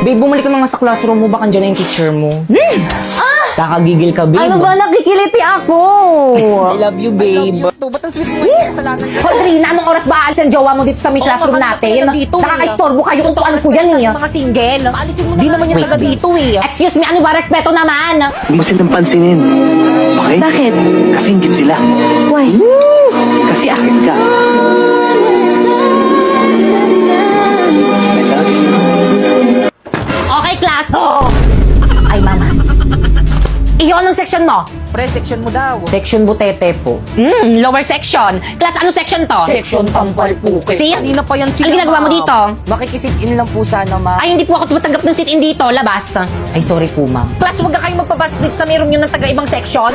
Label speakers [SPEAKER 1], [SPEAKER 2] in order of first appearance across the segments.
[SPEAKER 1] Babe, bumalik ka naman sa classroom mo. Baka dyan na yung teacher mo. Kakagigil ka, babe.
[SPEAKER 2] Ano ba, nakikiliti ako?
[SPEAKER 1] I love you, babe. Ba't ang sweet mo kasalanan ka?
[SPEAKER 2] Audrina, anong oras ba aalis ang jowa mo dito sa may classroom natin? Nakaka-istorbo kayo kung ano po yan eh.
[SPEAKER 3] Mga single. Paalisin mo na.
[SPEAKER 1] Di naman yung taga dito eh.
[SPEAKER 2] Excuse me, ano ba? Respeto naman.
[SPEAKER 4] Huwag mo silang pansinin. Okay?
[SPEAKER 2] Bakit?
[SPEAKER 4] Kasi ingit sila.
[SPEAKER 2] Why?
[SPEAKER 4] Kasi akin ka. I love you.
[SPEAKER 2] Okay, class. Ay, mama. Iyo, anong section mo?
[SPEAKER 1] Pre, section mo daw.
[SPEAKER 2] Section butete po. Lower section. Class, ano section to?
[SPEAKER 1] Section tampal po.
[SPEAKER 2] See?
[SPEAKER 1] Kanina pa yan sila.
[SPEAKER 2] Ano ginagawa mo dito?
[SPEAKER 1] Makikisit-in lang po sana, ma.
[SPEAKER 2] Ay, hindi po ako tumatanggap ng sit-in dito. Labas. Ay, sorry po, ma'am. Class, huwag na kayong magpapasok dito sa mayroon yun ng taga-ibang section.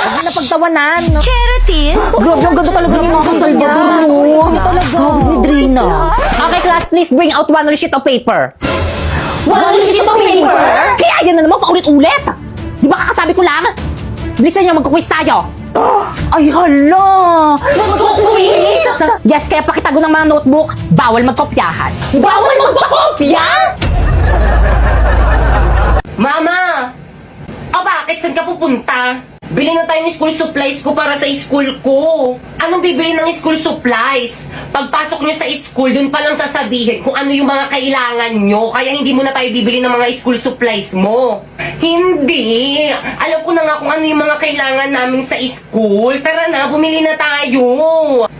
[SPEAKER 2] Huwag na pagtawanan.
[SPEAKER 3] Charity?
[SPEAKER 1] Grabe, ang ganda talaga ng mga Salvador, no? Talaga. Sabi ni Drina.
[SPEAKER 2] Okay, class, please bring out one sheet of paper. One sheet of paper? Kaya yan na naman, paulit-ulit. Di ba kakasabi ko lang? Bilisan niyo, magkukwis tayo.
[SPEAKER 1] Ay, hala.
[SPEAKER 2] Magkukwis? Yes, kaya pakitago ng mga notebook, bawal magkopyahan. Bawal magpakopya?
[SPEAKER 5] Mama! O bakit? Saan ka pupunta? Bili na tayo ng school supplies ko para sa school ko. Anong bibili ng school supplies? Pagpasok nyo sa school, dun pa lang sasabihin kung ano yung mga kailangan nyo. Kaya hindi mo na tayo bibili ng mga school supplies mo. Hindi! Alam ko na nga kung ano yung mga kailangan namin sa school. Tara na, bumili na tayo.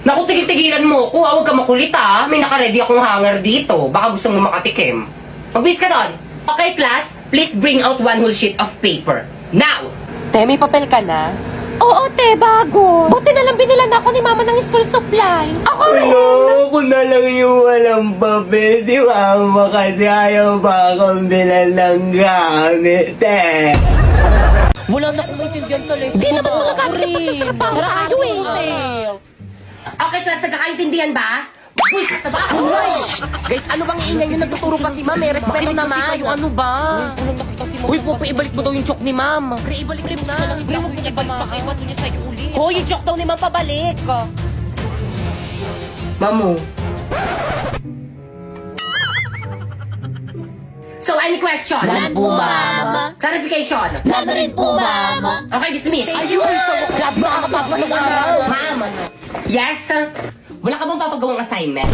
[SPEAKER 5] Naku, tigil-tigilan mo ko. Huwag ka makulit ha. May nakaready akong hanger dito. Baka gusto mo makatikim. Magbis ka doon. Okay, class? Please bring out one whole sheet of paper. Now!
[SPEAKER 1] Te, may papel ka na?
[SPEAKER 3] Oo, te, bago. Buti na lang binilan ako ni mama ng school supplies. Ako rin.
[SPEAKER 4] Ako na lang yung walang papel. Si mama kasi ayaw pa akong bilan ng gamit eh.
[SPEAKER 1] Wala na akong maintindihan sa lesson.
[SPEAKER 3] Di naman magagamit yung pagtatrabaho tayo eh.
[SPEAKER 5] Okay, class, nagkakaintindihan ba? Uy, sa taba!
[SPEAKER 1] Guys, ano bang ingay nyo? Nagtuturo pa si ma'am. May respeto naman. Yung ano ba? Uy, po, ibalik mo daw yung chok ni ma'am. Pre, ibalik mo na. Pre, huwag mo ibalik pa kayo. Bato niya sa'yo ulit. Hoy, yung chok daw ni ma'am pabalik.
[SPEAKER 5] Mamu. So, any question?
[SPEAKER 3] None po, ma'am.
[SPEAKER 5] Clarification?
[SPEAKER 3] None rin po, ma'am.
[SPEAKER 5] Okay, dismiss.
[SPEAKER 1] Ayun, so, job na kakapapasok araw.
[SPEAKER 5] Ma'am. Yes? Wala ka bang papagawang assignment?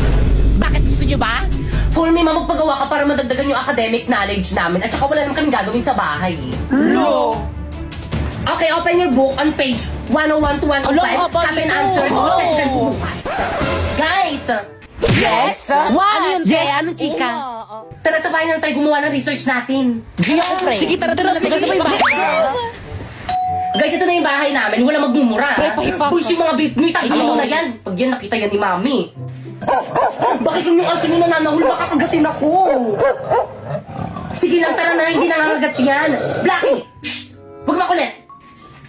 [SPEAKER 1] Bakit gusto nyo ba?
[SPEAKER 5] For me, ma'am, magpagawa ka para madagdagan yung academic knowledge namin at saka wala naman kaming gagawin sa bahay.
[SPEAKER 1] No.
[SPEAKER 5] Okay, open your book on page 101 to 105.
[SPEAKER 1] Ala, haba
[SPEAKER 5] Have an
[SPEAKER 1] nito.
[SPEAKER 5] answer.
[SPEAKER 1] Oh.
[SPEAKER 5] Check ko bukas. Guys!
[SPEAKER 1] Yes?
[SPEAKER 3] What?
[SPEAKER 1] Ano yun,
[SPEAKER 5] Yes.
[SPEAKER 1] Ano, chika?
[SPEAKER 5] Tara, sabahin na tayo gumawa ng research natin.
[SPEAKER 1] Di ako, pre. Sige, tara. Maganda ba yung bahay?
[SPEAKER 5] Guys, ito na yung bahay namin. Wala magmumura.
[SPEAKER 1] Pre, pahipak.
[SPEAKER 5] Push yung mga babe mo. Itagisaw na yan. Pag yan nakita yan ni Mami. Bakit yung aso nyo nananahul? Baka kagatin ako. Sige lang, tara na. Hindi nangangagat yan. Blackie! Shh! Huwag makulit.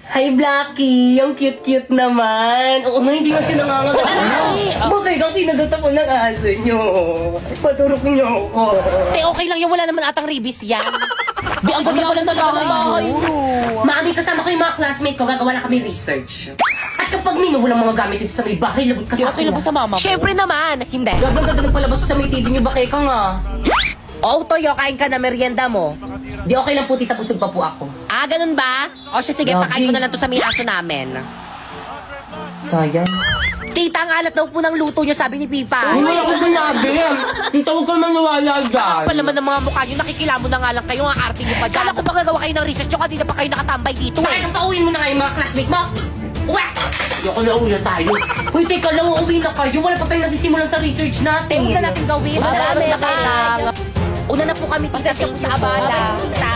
[SPEAKER 5] Hi, Blackie. Ang cute-cute naman. Oo nga, hindi nga siya nangangagat. Bakit ang kinagat ako ng aso nyo? Paturok nyo ako.
[SPEAKER 1] Te, okay lang yung wala naman atang ribis yan. Di, ang ganda pala talaga ng bahay mo.
[SPEAKER 5] Mami, kasama ko yung mga classmate ko. Gagawa na kami research. At kapag walang mga gamit dito sa may bahay, labot ka
[SPEAKER 1] Di,
[SPEAKER 5] sa
[SPEAKER 1] okay
[SPEAKER 5] akin.
[SPEAKER 1] lang ba sa mama mo? Siyempre naman. Hindi.
[SPEAKER 5] Gaganda nagpalabas sa may TV nyo, bakit ka nga?
[SPEAKER 1] Oo, Toyo, kain ka na merienda mo.
[SPEAKER 5] Di okay lang po, tita, busog pa po ako.
[SPEAKER 1] Ah, ganun ba? O siya, sige,
[SPEAKER 5] Grabe.
[SPEAKER 1] pakain ko na lang to sa may aso namin.
[SPEAKER 5] Sayang.
[SPEAKER 1] Tita, ang alat daw po ng luto niyo, sabi ni Pipa.
[SPEAKER 5] Ay, wala ko sinabi. Ang tawag ka maniwala dyan.
[SPEAKER 1] Kapal naman ng mga mukha niyo, nakikilamo na nga lang kayo, ang arte niyo pa dyan. Kala ko ba gagawa kayo ng research nyo, kanina pa kayo nakatambay dito
[SPEAKER 5] Bakit
[SPEAKER 1] eh.
[SPEAKER 5] ang pauwiin mo na kayo mga classmate mo? Uwe! Ayoko na uwi na tayo. Uy, teka lang, uuwi na kayo. Wala pa tayong nasisimulan sa research natin.
[SPEAKER 1] Huwag na natin gawin. Madami na lang. Una na po kami, tita, siya po sa abala. Tita.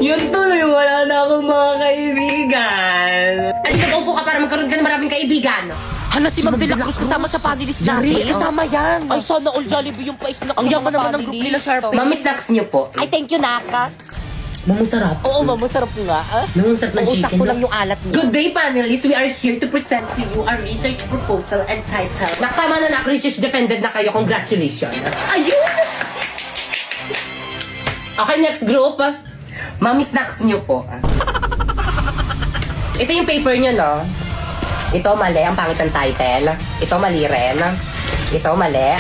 [SPEAKER 5] Yun tuloy, wala na akong mga kaibigan. Ay, nag-upo ka para magkaroon ka ng maraming kaibigan.
[SPEAKER 1] Hala, si Ma'am De La Cruz kasama sa panelist natin. Kasama yan. Ay, sana all Jollibee yung pa-snack. Ang yaman naman ng group nila, Sharpie.
[SPEAKER 5] Mami, snacks niyo po.
[SPEAKER 1] Ay, thank you, Naka.
[SPEAKER 5] Mamang sarap.
[SPEAKER 1] Oo, ma'am, masarap nga.
[SPEAKER 5] Mamang sarap ng
[SPEAKER 1] Uusap
[SPEAKER 5] chicken.
[SPEAKER 1] ko lang yung alat niyo.
[SPEAKER 5] Good day, panelists. We are here to present to you our research proposal and title. Nakatama na research defended na kayo. Congratulations. Ayun! Okay, next group. Mami, snacks niyo po. Ito yung paper niyo, no? Ito, mali. Ang pangit ng title. Ito, mali rin. Ito, mali.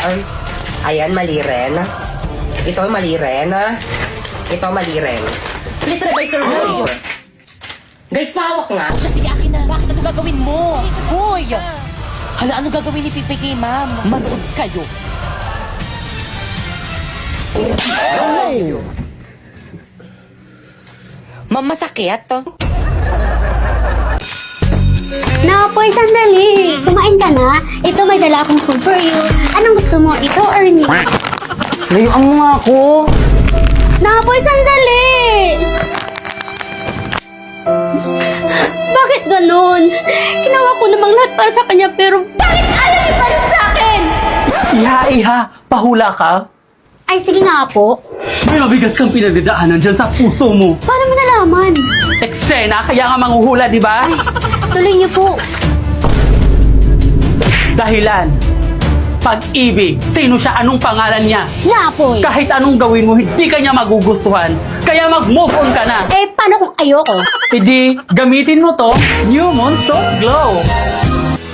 [SPEAKER 5] Ayan, mali rin. Ito, mali rin. Ito, mali rin. Please revise your hoy. Guys, pahawak nga.
[SPEAKER 1] O siya, sige, akin na. Bakit ano gagawin mo? Hoy! Hala, ano gagawin ni Pipi kay ma'am? Manood kayo. Ma'am, masakit?
[SPEAKER 6] Napoy, sandali. Kumain ka na. Ito, may dala akong food for you. Anong gusto mo? Ito or ni?
[SPEAKER 2] Layuan mo nga ako.
[SPEAKER 6] Napoy, sandali. Bakit ganun? Ginawa ko namang lahat para sa kanya, pero bakit ayaw niya pa rin sa akin?
[SPEAKER 7] Iha, pahula ka?
[SPEAKER 6] Ay, sige nga po.
[SPEAKER 7] May mabigat kang pinagdadaanan dyan sa puso mo.
[SPEAKER 6] Paano mo nalaman?
[SPEAKER 7] Eksena, kaya nga manghuhula, di ba?
[SPEAKER 6] Tuloy niyo po.
[SPEAKER 7] Dahilan. Pag-ibig. Sino siya? Anong pangalan niya?
[SPEAKER 6] Napoy.
[SPEAKER 7] Kahit anong gawin mo, hindi ka niya magugustuhan. Kaya mag-move on ka na.
[SPEAKER 6] Eh, paano kung ayoko?
[SPEAKER 7] Hindi, gamitin mo to, New Moon Soft Glow.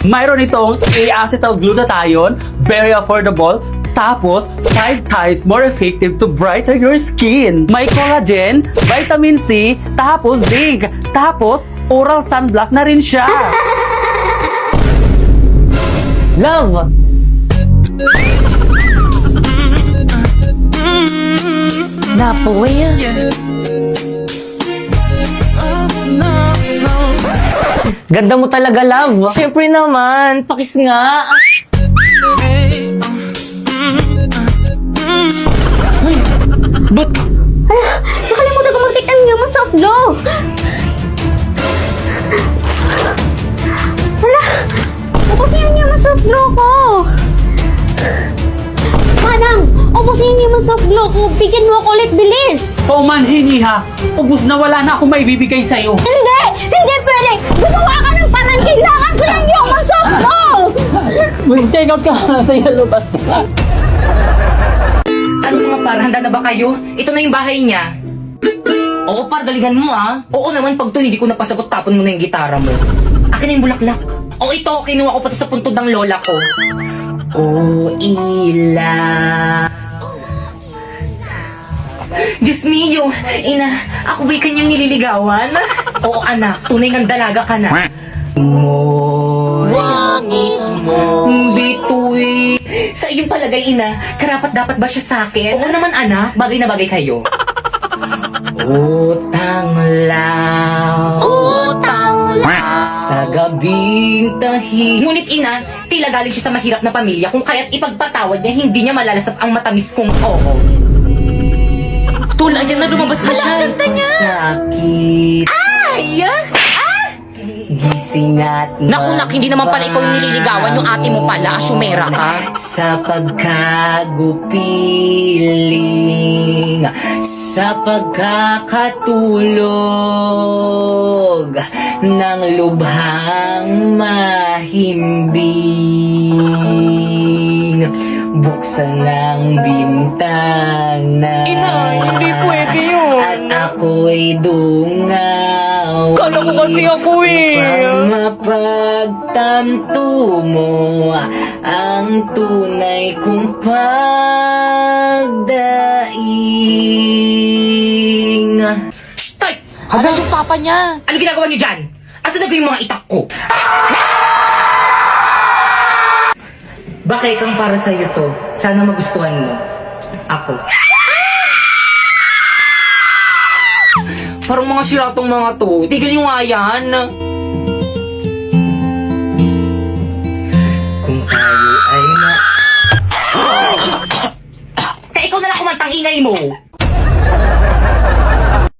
[SPEAKER 7] Mayroon itong acetalglutathione, very affordable, tapos 5 times more effective to brighten your skin. May collagen, vitamin C, tapos zinc, tapos oral sunblock na rin siya.
[SPEAKER 2] Love! Napoy. Ganda mo talaga, love. Siyempre naman, pakis nga. Ba't?
[SPEAKER 6] Nakalimutan ko mag-take ang Human Soft Glow. Wala. Ubusin yung Human Soft Glow ko. Manang, ubusin yung Human Soft Glow ko. Bigyan mo ako ulit, bilis.
[SPEAKER 7] Paumanhin, Iha. Ubus na, wala na akong maibibigay sa'yo.
[SPEAKER 6] Hindi! Hindi pwede! Gumawa ka ng parang kailangan ko ng Human Soft Glow!
[SPEAKER 7] Mag-check out ka na sa yellow basket.
[SPEAKER 1] Ano mga par, handa na ba kayo? Ito na yung bahay niya. Oo par, galingan mo ah. Oo naman, pag to hindi ko napasagot, tapon mo na yung gitara mo. Akin na yung bulaklak. O ito, kinuha ko pa to sa puntod ng lola ko. Oh, Ila. Diyos mio, ina, ako ba'y kanyang nililigawan? Oo anak, tunay ng dalaga ka na. Wangis mo bituin. Sa iyong palagay, ina, karapat dapat ba siya sa akin? Oo naman anak, bagay na bagay kayo. Utang lang, sa gabing tahi. Ngunit ina, tila galing siya sa mahirap na pamilya, kung kaya't ipagpatawad niya, hindi niya malalasap ang matamis kong oo. Tula, yan na, lumabas na siya. Sakit. Ay! Gising at
[SPEAKER 2] Naku, nak, hindi naman pala ikaw yung nililigawan, yung ate mo pala, asyumera ka.
[SPEAKER 1] sa pagkagupiling, sa pagkakatulog ng lubhang mahimbing. Buksan ng bintana.
[SPEAKER 4] Inay, hindi pwede yun.
[SPEAKER 1] At ako'y dungaw.
[SPEAKER 4] Kala ko kasi ako eh.
[SPEAKER 1] Upang mapagtanto mo ang tunay kong pagdaing. Stay!
[SPEAKER 2] Hala yung papa niya.
[SPEAKER 1] Ano ginagawa niyo dyan? Asa na ba yung mga itak ko? Bakit kang para sa'yo to? Sana magustuhan mo. Ako. Parang mga siratong mga to. Tigil nyo nga yan. Kung tayo ay na... Kaya ikaw na lang kumantang ingay mo.